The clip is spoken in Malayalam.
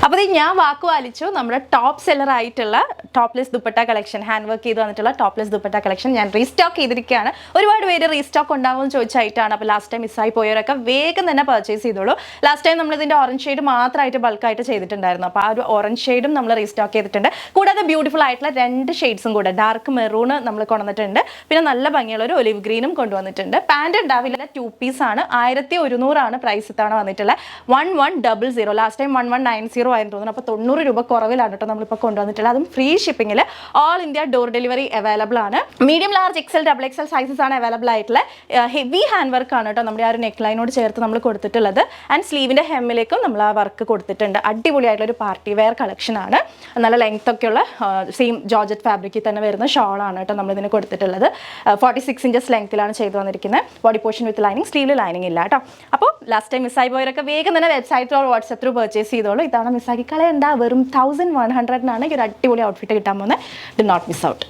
അപ്പോൾ ഞാൻ വാക്ക് പാലിച്ചു. നമ്മുടെ ടോപ്പ് സെല്ലർ ആയിട്ടുള്ള topless dupatta collection, hand work ചെയ്ത് വന്നിട്ടുള്ള ടോപ്ലെസ് ദുപ്പട്ട കളക്ഷൻ ഞാൻ റീസ്റ്റോക്ക് ചെയ്തിരിക്കുകയാണ്. ഒരുപാട് പേര് റീസ്റ്റോക്ക് ഉണ്ടാവുമെന്ന് ചോദിച്ചായിട്ടാണ്. അപ്പോൾ ലാസ്റ്റ് ടൈം മിസ്സായി പോയവരൊക്കെ വേഗം തന്നെ പർച്ചേസ് ചെയ്തോളൂ. ലാസ്റ്റ് ടൈം നമ്മളിതിൻ്റെ ഓറഞ്ച് ഷെയ്ഡ് മാത്രമായിട്ട് ബൾക്കായിട്ട് ചെയ്തിട്ടുണ്ടായിരുന്നു. അപ്പോൾ ആ ഒരു ഓറഞ്ച് ഷെയ്ഡും നമ്മൾ റീസ്റ്റോക്ക് ചെയ്തിട്ടുണ്ട്. കൂടാതെ ബ്യൂട്ടിഫുൾ ആയിട്ടുള്ള 2 ഷെയ്ഡ്സും കൂടെ, ഡാർക്ക് മെറൂൺ നമ്മൾ കൊണ്ടുവന്നിട്ടുണ്ട്. പിന്നെ നല്ല ഭംഗിയുള്ള ഒരു ഒലിവ് ഗ്രീനും കൊണ്ടുവന്നിട്ടുണ്ട്. പാൻറ് ഉണ്ടാവില്ല, 2 പീസ് ആണ്. 1100 പ്രൈസ് ഇത്തവണ വന്നിട്ടുള്ള 1100. ലാസ്റ്റ് ടൈം 1190 ആയിരുന്നു തോന്നുന്നു. അപ്പോൾ 90 രൂപ കുറവിലാണ് കേട്ടോ നമ്മളിപ്പോൾ കൊണ്ടുവന്നിട്ടുള്ളത്. അതും ഫ്രീ ഷിപ്പിങ്ങിൽ all India door delivery available ആണ്. Medium, large, XL, XXL sizes ആണ് അവൈലബിൾ ആയിട്ടുള്ള. ഹെവി ഹാൻഡ് വർക്ക് ആണ് കേട്ടോ നമ്മുടെ ആ ഒരു നെക്ക് ലൈനോട് ചേർത്ത് നമ്മൾ കൊടുത്തിട്ടുള്ളത്. ആൻഡ് സ്ലീവിൻ്റെ ഹെമ്മിലേക്കും നമ്മൾ ആ വർക്ക് കൊടുത്തിട്ടുണ്ട്. അടിപൊളിയായിട്ടുള്ള ഒരു പാർട്ടി വെയർ കളക്ഷൻ ആണ്. നല്ല ലെങ്ത് ഒക്കെയുള്ള സെയിം ജോർജറ്റ് ഫാബ്രിക്കിൽ തന്നെ വരുന്ന ഷോളാണ് കേട്ടോ നമ്മളിതിന് കൊടുത്തിട്ടുള്ളത്. 46 ഇഞ്ചസ് ലെങ്ത്തിലാണ് ചെയ്തു വന്നിരിക്കുന്നത്. ബോഡി പോർഷൻ വിത്ത് ലൈനിങ്, സ്ലീവിൽ ലൈനിങ് ഇല്ല കേട്ടോ. അപ്പോൾ ലാസ്റ്റ് ടൈം മിസ്സായി പോയവരൊക്കെ വേഗം തന്നെ website or WhatsApp through purchase ചെയ്തോളൂ. ഇതാണ് മിസ്സാക്കി കളയണ്ട. വെറും 1100 ഈ ഒരു അടിപൊളി ഔട്ട്ഫിറ്റ് കിട്ടാൻ പോകുന്നത്. Do not miss out.